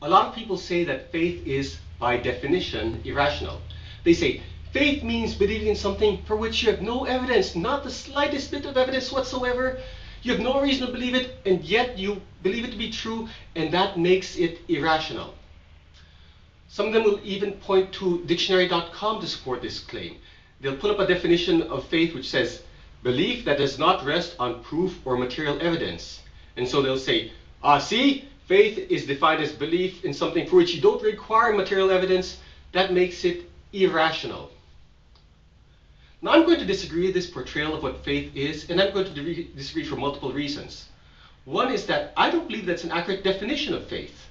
A lot of people say that faith is, by definition, irrational. They say, faith means believing in something for which you have no evidence, not the slightest bit of evidence whatsoever. You have no reason to believe it, and yet you believe it to be true, and that makes it irrational. Some of them will even point to dictionary.com to support this claim. They'll put up a definition of faith which says, belief that does not rest on proof or material evidence. And so they'll say, see, faith is defined as belief in something for which you don't require material evidence. That makes it irrational. Now I'm going to disagree with this portrayal of what faith is, and I'm going to disagree for multiple reasons. One is that I don't believe that's an accurate definition of faith.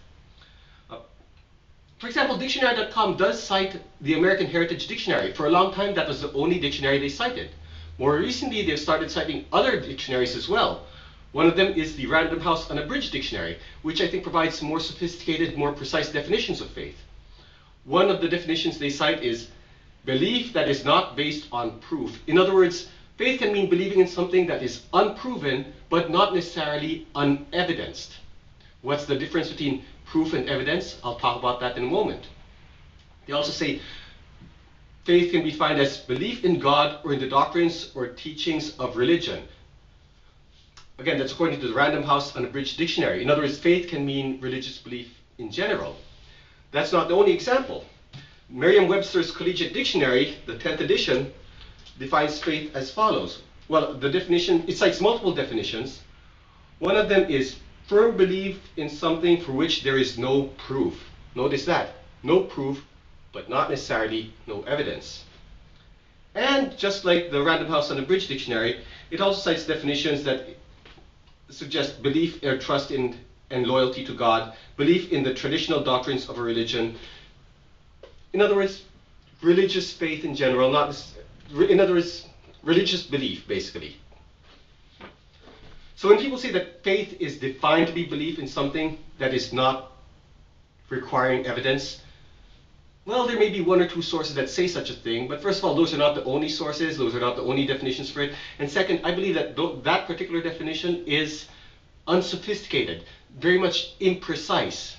For example, dictionary.com does cite the American Heritage Dictionary. For a long time, that was the only dictionary they cited. More recently, they've started citing other dictionaries as well. One of them is the Random House Unabridged Dictionary, which I think provides more sophisticated, more precise definitions of faith. One of the definitions they cite is belief that is not based on proof. In other words, faith can mean believing in something that is unproven, but not necessarily unevidenced. What's the difference between proof and evidence? I'll talk about that in a moment. They also say faith can be defined as belief in God or in the doctrines or teachings of religion. Again, that's according to the Random House Unabridged Dictionary. In other words, faith can mean religious belief in general. That's not the only example. Merriam-Webster's Collegiate Dictionary, the 10th edition, defines faith as follows. Well, the definition, it cites multiple definitions. One of them is firm belief in something for which there is no proof. Notice that. No proof, but not necessarily no evidence. And just like the Random House Unabridged Dictionary, it also cites definitions that suggest belief or trust in and loyalty to God, belief in the traditional doctrines of a religion. In other words, religious faith in general, in other words, religious belief, basically. So when people say that faith is defined to be belief in something that is not requiring evidence, well, there may be one or two sources that say such a thing, but first of all, those are not the only sources, those are not the only definitions for it. And second, I believe that that particular definition is unsophisticated, very much imprecise.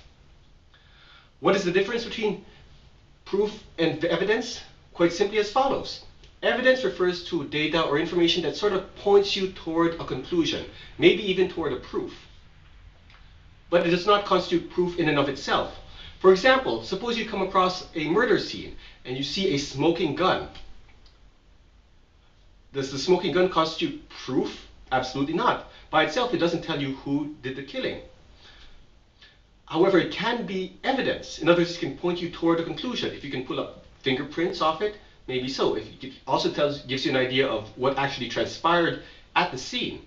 What is the difference between proof and evidence? Quite simply as follows. Evidence refers to data or information that sort of points you toward a conclusion, maybe even toward a proof. But it does not constitute proof in and of itself. For example, suppose you come across a murder scene and you see a smoking gun. Does the smoking gun constitute proof? Absolutely not. By itself, it doesn't tell you who did the killing. However, it can be evidence. In other words, it can point you toward a conclusion. If you can pull up fingerprints off it, maybe so. It also gives you an idea of what actually transpired at the scene.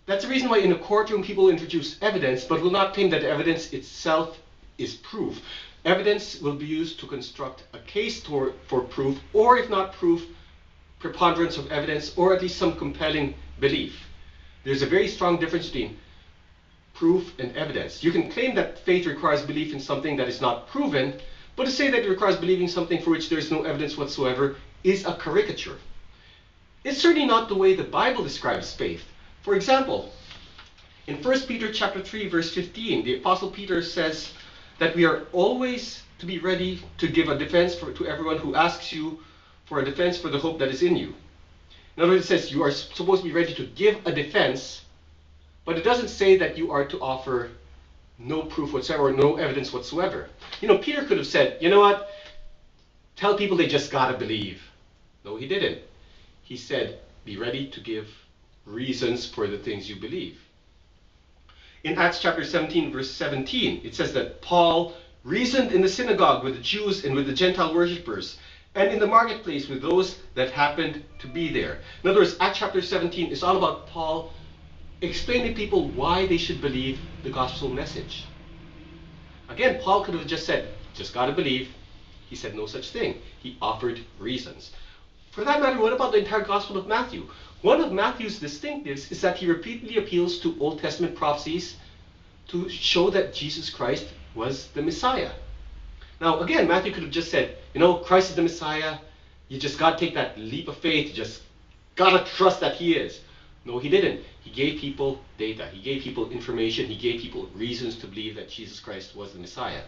That's the reason why in a courtroom people introduce evidence, but will not claim that evidence itself is proof. Evidence will be used to construct a case for proof, or if not proof, preponderance of evidence, or at least some compelling belief. There's a very strong difference between proof and evidence. You can claim that faith requires belief in something that is not proven, but to say that it requires believing something for which there is no evidence whatsoever is a caricature. It's certainly not the way the Bible describes faith. For example, in 1 Peter chapter 3, verse 15, the Apostle Peter says that we are always to be ready to give a defense to everyone who asks you for a defense for the hope that is in you. In other words, it says you are supposed to be ready to give a defense, but it doesn't say that you are to offer no proof whatsoever, or no evidence whatsoever. You know, Peter could have said, you know what, tell people they just gotta believe. No, he didn't. He said, be ready to give reasons for the things you believe. In Acts chapter 17, verse 17, it says that Paul reasoned in the synagogue with the Jews and with the Gentile worshippers, and in the marketplace with those that happened to be there. In other words, Acts chapter 17 is all about Paul explaining to people why they should believe the gospel message. Again, Paul could have just said, just gotta believe. He said no such thing. He offered reasons. For that matter, what about the entire Gospel of Matthew? One of Matthew's distinctives is that he repeatedly appeals to Old Testament prophecies to show that Jesus Christ was the Messiah. Now, again, Matthew could have just said, you know, Christ is the Messiah. You just got to take that leap of faith. You just got to trust that he is. No, he didn't. He gave people data. He gave people information. He gave people reasons to believe that Jesus Christ was the Messiah.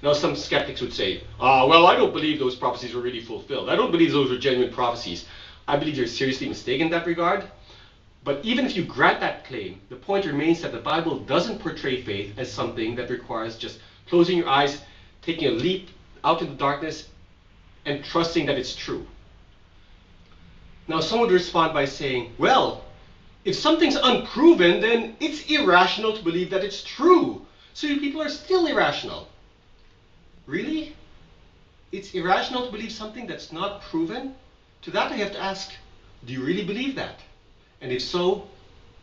Now, some skeptics would say, well, I don't believe those prophecies were really fulfilled. I don't believe those were genuine prophecies. I believe you're seriously mistaken in that regard. But even if you grant that claim, the point remains that the Bible doesn't portray faith as something that requires just closing your eyes, taking a leap out into darkness, and trusting that it's true. Now, some would respond by saying, well, if something's unproven, then it's irrational to believe that it's true. So you people are still irrational. Really? It's irrational to believe something that's not proven? To that I have to ask, do you really believe that? And if so,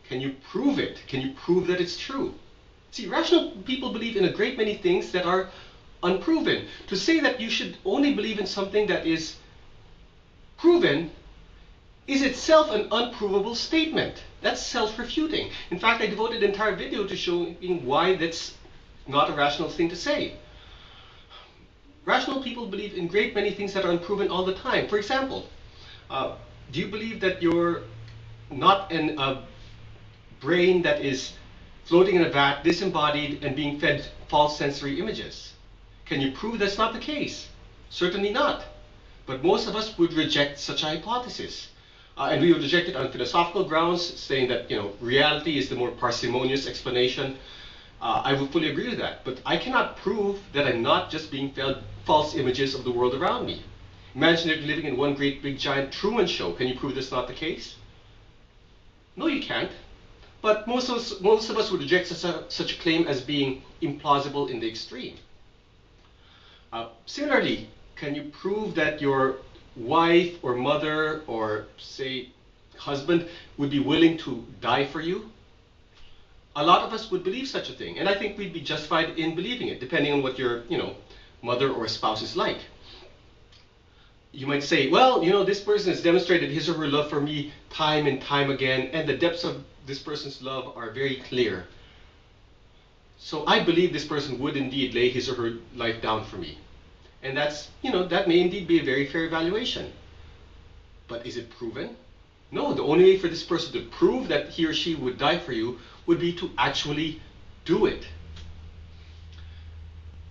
can you prove it? Can you prove that it's true? See, rational people believe in a great many things that are unproven. To say that you should only believe in something that is proven is itself an unprovable statement. That's self-refuting. In fact, I devoted an entire video to showing why that's not a rational thing to say. Rational people believe in great many things that are unproven all the time. For example, do you believe that you're not in a brain that is floating in a vat, disembodied, and being fed false sensory images? Can you prove that's not the case? Certainly not. But most of us would reject such a hypothesis. And we would reject it on philosophical grounds, saying that reality is the more parsimonious explanation. I would fully agree with that. But I cannot prove that I'm not just being fed false images of the world around me. Imagine if you're living in one great big giant Truman Show. Can you prove that's not the case? No, you can't. But most of us would reject such a claim as being implausible in the extreme. Similarly, can you prove that your wife or mother or, say, husband would be willing to die for you? A lot of us would believe such a thing, and I think we'd be justified in believing it, depending on what your, mother or spouse is like. You might say, well, this person has demonstrated his or her love for me time and time again, and the depths of this person's love are very clear. So I believe this person would indeed lay his or her life down for me. And that's, that may indeed be a very fair evaluation. But is it proven? No, the only way for this person to prove that he or she would die for you would be to actually do it.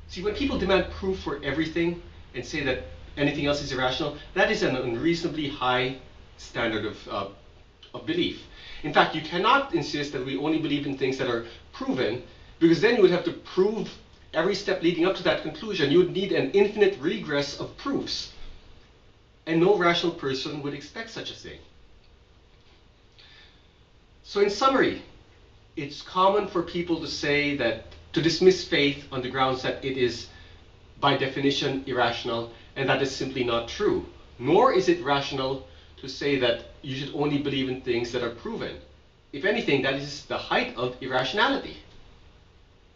See, when people demand proof for everything and say that anything else is irrational, that is an unreasonably high standard of belief. In fact, you cannot insist that we only believe in things that are proven, because then you would have to prove every step leading up to that conclusion. You would need an infinite regress of proofs. And no rational person would expect such a thing. So in summary, it's common for people to say that, to dismiss faith on the grounds that it is by definition irrational, and that is simply not true. Nor is it rational to say that you should only believe in things that are proven. If anything, that is the height of irrationality.